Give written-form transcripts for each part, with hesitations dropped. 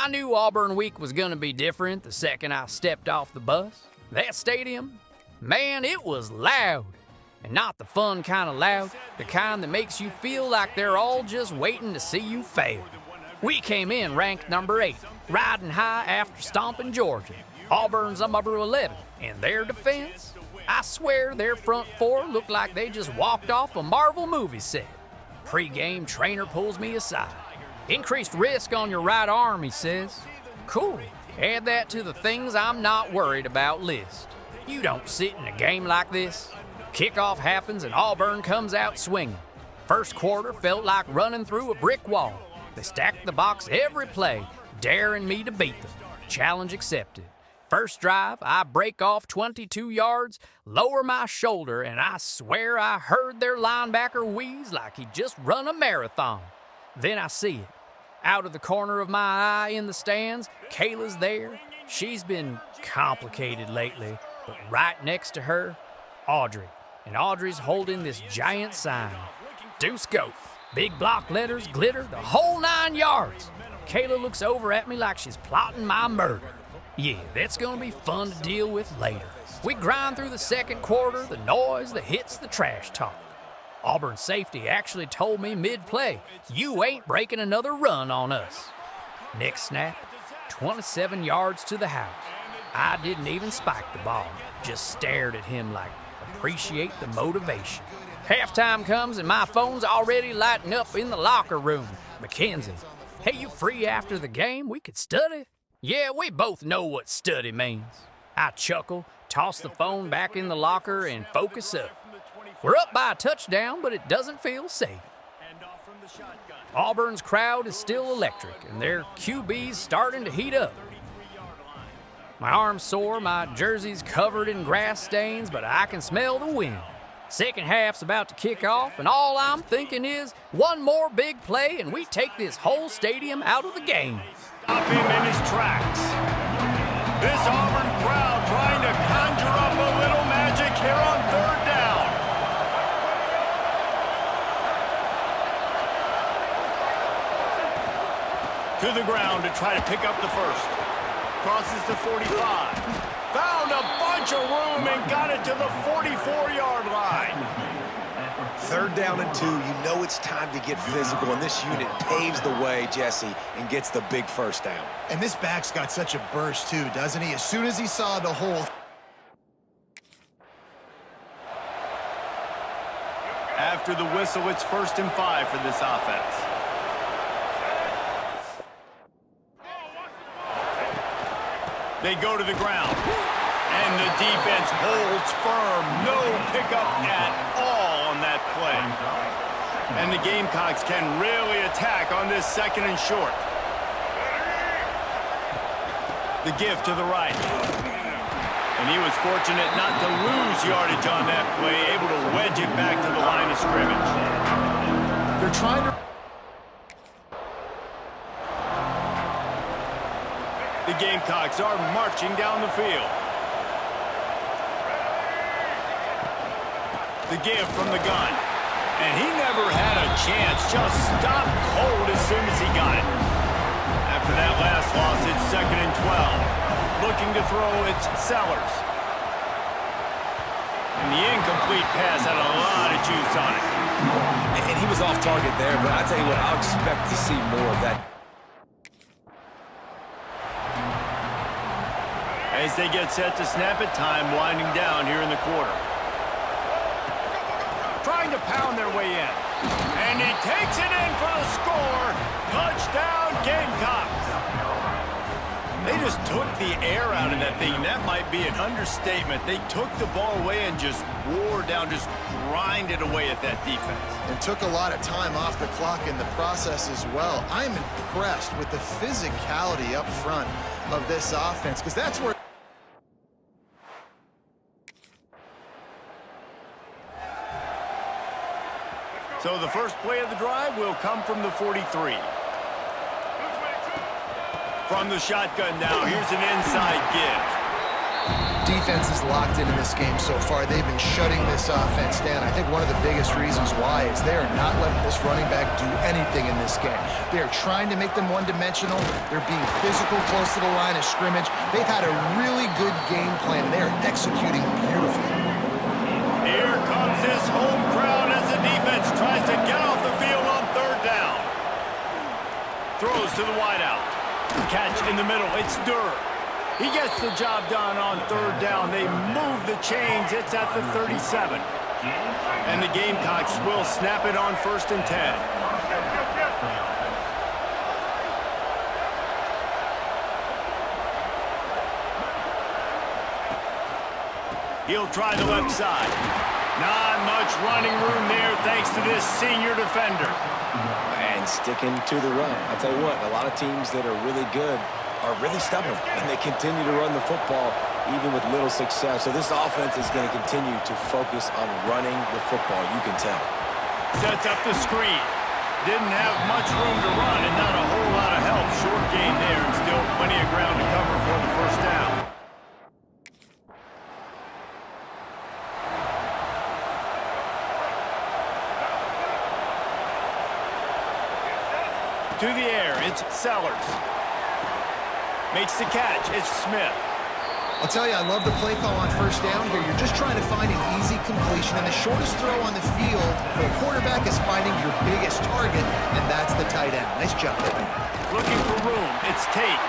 knew Auburn week was going to be different the second I stepped off the bus. That stadium, man, it was loud. And not the fun kind of loud, the kind that makes you feel like they're all just waiting to see you fail. We came in ranked number 8, riding high after stomping Georgia. Auburn's number 11. In their defense, I swear their front four looked like they just walked off a Marvel movie set. Pre-game trainer pulls me aside. Increased risk on your right arm, he says. Cool. Add that to the things I'm not worried about list. You don't sit in a game like this. Kickoff happens and Auburn comes out swinging. First quarter felt like running through a brick wall. They stacked the box every play, daring me to beat them. Challenge accepted. First drive, I break off 22 yards, lower my shoulder, and I swear I heard their linebacker wheeze like he'd just run a marathon. Then I see it. Out of the corner of my eye in the stands, Kayla's there. She's been complicated lately, but right next to her, Audrey. And Audrey's holding this giant sign. Deuce go. Big block letters, glitter, the whole 9 yards. Kayla looks over at me like she's plotting my murder. Yeah, that's gonna be fun to deal with later. We grind through the second quarter, the noise, the hits, the trash talk. Auburn safety actually told me mid-play, you ain't breaking another run on us. Next snap, 27 yards to the house. I didn't even spike the ball, just stared at him like, appreciate the motivation. Halftime comes and my phone's already lighting up in the locker room. McKenzie, hey, you free after the game? We could study. Yeah, we both know what study means. I chuckle, toss the phone back in the locker, and focus up. We're up by a touchdown, but it doesn't feel safe. Auburn's crowd is still electric, and their QB's starting to heat up. My arm's sore, my jersey's covered in grass stains, but I can smell the wind. Second half's about to kick off, and all I'm thinking is one more big play and we take this whole stadium out of the game. Stop him in his tracks. This Auburn crowd trying to conjure up a little magic here on third down. To the ground to try to pick up the first. Crosses the 45. Found a bunch of room and got it to the 44-yard line. Third down and 2, you know it's time to get physical, and this unit paves the way, Jesse, and gets the big first down. And this back's got such a burst, too, doesn't he? As soon as he saw the hole. After the whistle, it's 1st and 5 for this offense. They go to the ground, and the defense holds firm. No pickup at all on that play. And the Gamecocks can really attack on this 2nd and short. The give to the right. And he was fortunate not to lose yardage on that play, able to wedge it back to the line of scrimmage. They're trying to... The Gamecocks are marching down the field. The give from the gun. And he never had a chance. Just stopped cold as soon as he got it. After that last loss, it's 2nd and 12. Looking to throw, it's Sellers. And the incomplete pass had a lot of juice on it. And he was off target there, but I tell you what, I'll expect to see more of that. As they get set to snap it, time winding down here in the quarter. Trying to pound their way in. And he takes it in for the score. Touchdown, Gamecocks. They just took the air out of that thing. That might be an understatement. They took the ball away and just wore down, just grinded away at that defense. And took a lot of time off the clock in the process as well. I'm impressed with the physicality up front of this offense, because that's where... So the first play of the drive will come from the 43. From the shotgun now, here's an inside give. Defense is locked in this game so far. They've been shutting this offense down. I think one of the biggest reasons why is they are not letting this running back do anything in this game. They are trying to make them one-dimensional. They're being physical close to the line of scrimmage. They've had a really good game plan, and they are executing beautifully. Here comes this home crowd as the defense tries to get off the field on third down. Throws to the wideout. Catch in the middle. It's Deuce. He gets the job done on third down. They move the chains. It's at the 37. And the Gamecocks will snap it on 1st and 10. He'll try the left side. Not much running room there thanks to this senior defender. And sticking to the run. I'll tell you what, a lot of teams that are really good are really stubborn, and they continue to run the football even with little success. So this offense is going to continue to focus on running the football, you can tell. Sets up the screen. Didn't have much room to run and not a whole lot of help. Short gain there and still plenty of ground to cover for the first down. To the air, it's Sellers. Makes the catch, it's Smith. I'll tell you, I love the play call on first down here. You're just trying to find an easy completion, and the shortest throw on the field, the quarterback is finding your biggest target, and that's the tight end. Nice job. Looking for room, it's Tate.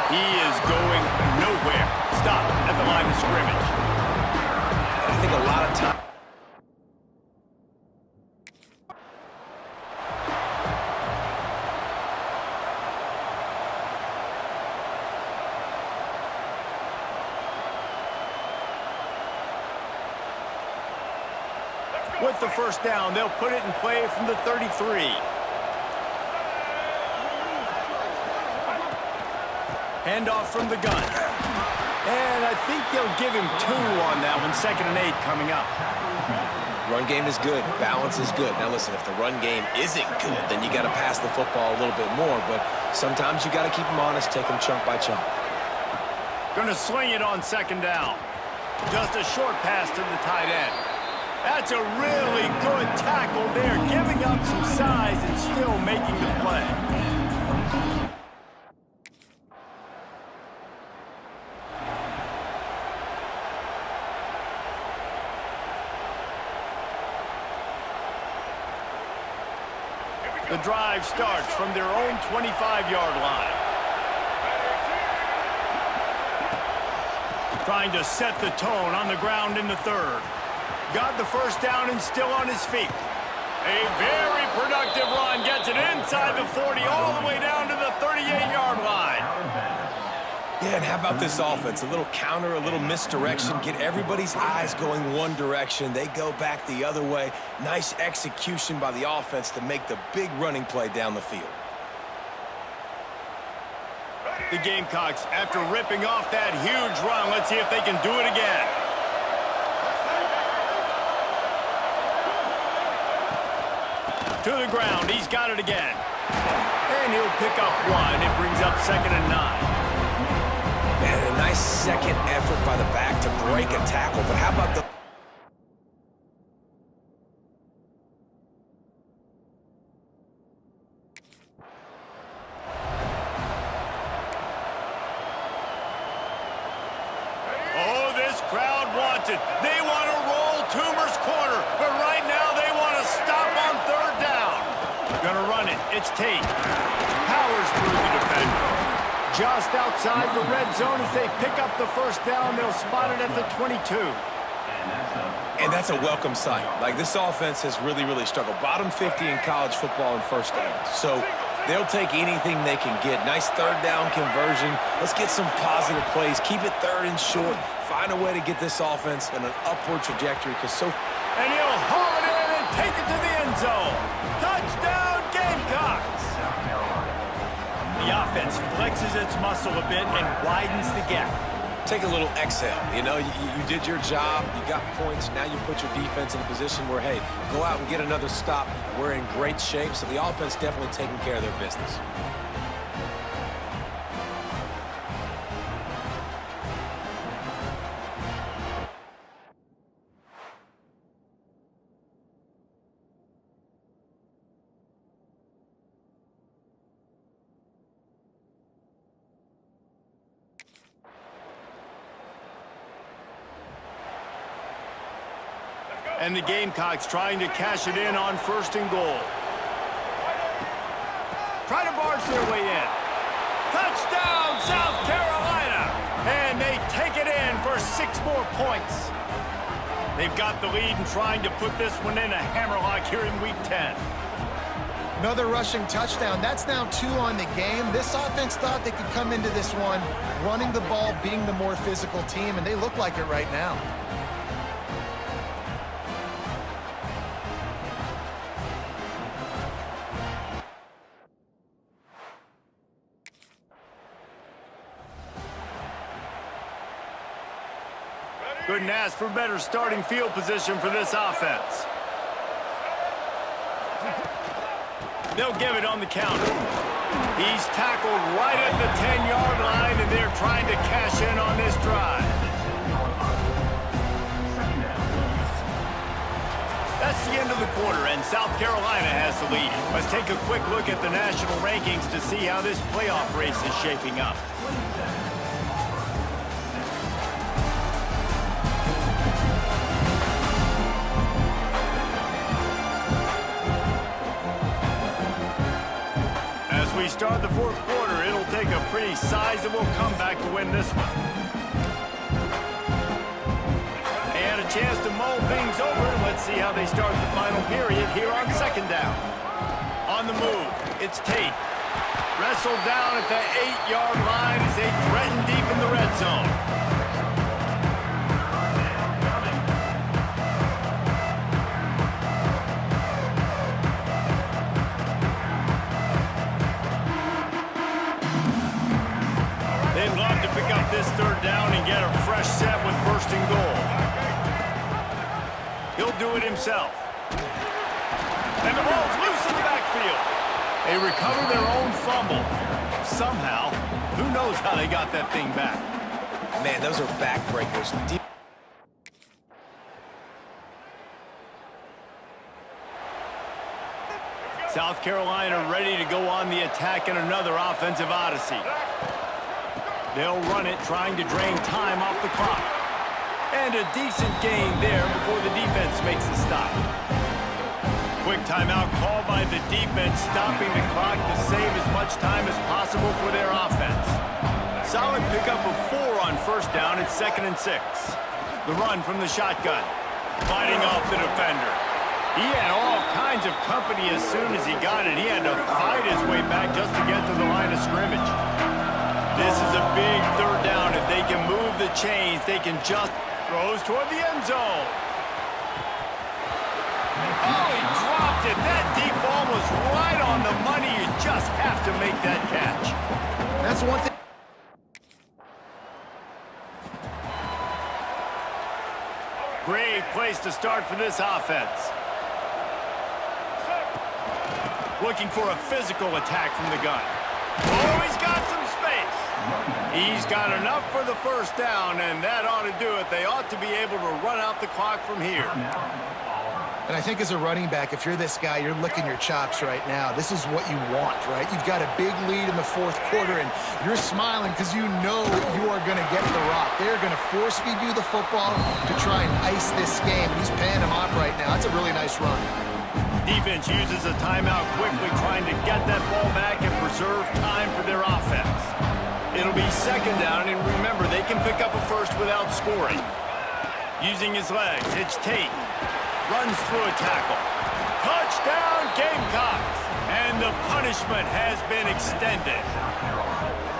He is going nowhere. Stop at the line of scrimmage. I think a lot of time. With the first down, they'll put it in play from the 33. Handoff from the gun. And I think they'll give him 2 on that one. 2nd and 8 coming up. Run game is good. Balance is good. Now listen, if the run game isn't good, then you got to pass the football a little bit more. But sometimes you got to keep them honest, take them chunk by chunk. Going to sling it on 2nd down. Just a short pass to the tight end. That's a really good tackle there, giving up some size and still making the play. The drive starts from their own 25-yard line. Trying to set the tone on the ground in the 3rd. Got the first down and still on his feet. A very productive run. Gets it inside the 40 all the way down to the 38-yard line. Yeah, and how about this offense? A little counter, a little misdirection. Get everybody's eyes going one direction. They go back the other way. Nice execution by the offense to make the big running play down the field. The Gamecocks, after ripping off that huge run, let's see if they can do it again. To the ground, he's got it again. And he'll pick up 1. It brings up 2nd and 9. And a nice second effort by the back to break a tackle. But how about the... Oh, this crowd wants it. They want to roll Toomer's corner, but right now they want to stop on 3rd down. Gonna run it. It's Tate. Powers through the defender. Just outside the red zone as they pick up the first down. They'll spot it at the 22. And that's a welcome sight. Like, this offense has really, really struggled. Bottom 50 in college football in first downs. So they'll take anything they can get. Nice 3rd down conversion. Let's get some positive plays. Keep it 3rd and short. Find a way to get this offense in an upward trajectory. And he'll haul it in and take it to the end zone. Touchdown, Gamecocks! The offense flexes its muscle a bit and widens the gap. Take a little exhale. You know, you did your job. You got points. Now you put your defense in a position where, hey, go out and get another stop. We're in great shape. So the offense definitely taking care of their business. And the Gamecocks trying to cash it in on 1st and goal. Try to barge their way in. Touchdown, South Carolina! And they take it in for 6 more points. They've got the lead and trying to put this one in a hammerlock here in Week 10. Another rushing touchdown. That's now 2 on the game. This offense thought they could come into this one running the ball, being the more physical team, and they look like it right now. Couldn't ask for better starting field position for this offense. They'll give it on the counter. He's tackled right at the 10-yard line, and they're trying to cash in on this drive. That's the end of the quarter, and South Carolina has the lead. Let's take a quick look at the national rankings to see how this playoff race is shaping up. We start the 4th quarter, it'll take a pretty sizable comeback to win this one. And a chance to mull things over. Let's see how they start the final period here on 2nd down. On the move, it's Tate. Wrestled down at the 8-yard line as they threaten deep in the red zone. This 3rd down and get a fresh set with 1st and goal. He'll do it himself. And the ball's loose in the backfield. They recover their own fumble. Somehow, who knows how they got that thing back. Man, those are backbreakers. South Carolina ready to go on the attack in another offensive odyssey. They'll run it, trying to drain time off the clock. And a decent gain there before the defense makes the stop. Quick timeout called by the defense, stopping the clock to save as much time as possible for their offense. Solid pickup of 4 on 1st down at 2nd and 6. The run from the shotgun, fighting off the defender. He had all kinds of company as soon as he got it. He had to fight his way back just to get to the line of scrimmage. This is a big 3rd down. If they can move the chains, they can just throws toward the end zone. Oh, he dropped it. That deep ball was right on the money. You just have to make that catch. That's one thing. Great place to start for this offense. Looking for a physical attack from the gun. Oh, he's got some space. He's got enough for the 1st down, and that ought to do it. They ought to be able to run out the clock from here. And I think as a running back, if you're this guy, you're licking your chops right now. This is what you want, right? You've got a big lead in the 4th quarter, and you're smiling because you know you are going to get the rock. They're going to force feed you the football to try and ice this game. He's paying him off right now. That's a really nice run. Defense uses a timeout quickly, trying to get that ball back and preserve time for their offense. It'll be 2nd down, and remember, they can pick up a 1st without scoring. Using his legs, it's Tate. Runs through a tackle. Touchdown, Gamecocks! And the punishment has been extended.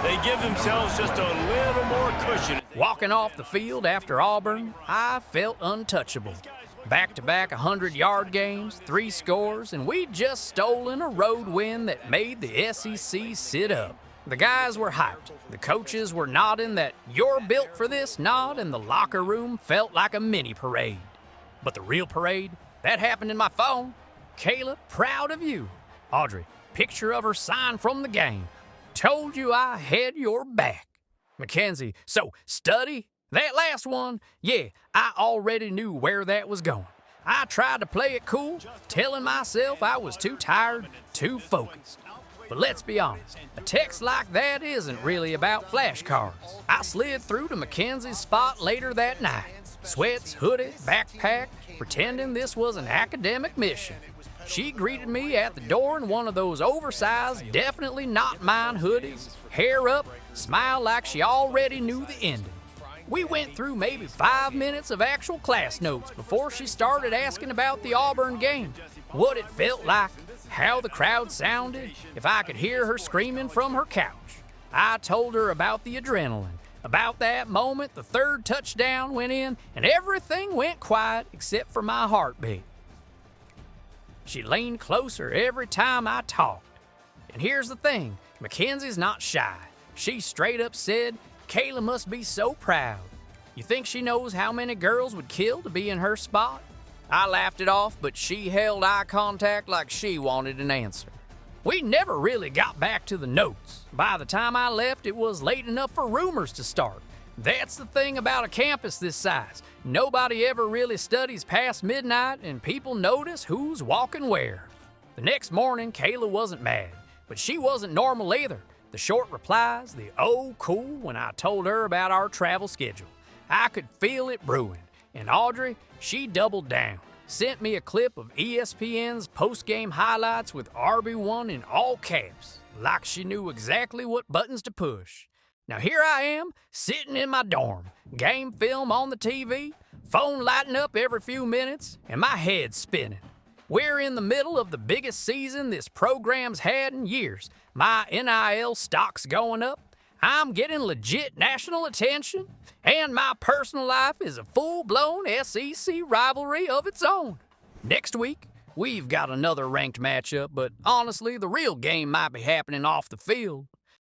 They give themselves just a little more cushion. Walking off the field after Auburn, I felt untouchable. Back-to-back 100-yard games, 3 scores, and we'd just stolen a road win that made the SEC sit up. The guys were hyped. The coaches were nodding that "you're built for this" nod, and the locker room felt like a mini parade. But the real parade, that happened in my phone. Kayla, proud of you. Audrey, picture of her sign from the game. Told you I had your back. McKenzie, so study. That last one, yeah, I already knew where that was going. I tried to play it cool, telling myself I was too tired, too focused. But let's be honest, a text like that isn't really about flashcards. I slid through to McKenzie's spot later that night. Sweats, hoodie, backpack, pretending this was an academic mission. She greeted me at the door in one of those oversized, definitely not mine hoodies, hair up, smile like she already knew the ending. We went through maybe 5 minutes of actual class notes before she started asking about the Auburn game, what it felt like, how the crowd sounded, if I could hear her screaming from her couch. I told her about the adrenaline, about that moment the third touchdown went in and everything went quiet except for my heartbeat. She leaned closer every time I talked. And here's the thing, McKenzie's not shy. She straight up said, Kayla must be so proud. You think she knows how many girls would kill to be in her spot? I laughed it off, but she held eye contact like she wanted an answer. We never really got back to the notes. By the time I left, it was late enough for rumors to start. That's the thing about a campus this size. Nobody ever really studies past midnight, and people notice who's walking where. The next morning, Kayla wasn't mad, but she wasn't normal either. The short replies, the oh cool when I told her about our travel schedule. I could feel it brewing. And Audrey, she doubled down. Sent me a clip of ESPN's post-game highlights with RB1 in all caps, like she knew exactly what buttons to push. Now here I am, sitting in my dorm, game film on the TV, phone lighting up every few minutes, and my head spinning. We're in the middle of the biggest season this program's had in years. My NIL stock's going up, I'm getting legit national attention, and my personal life is a full-blown SEC rivalry of its own. Next week, we've got another ranked matchup, but honestly, the real game might be happening off the field.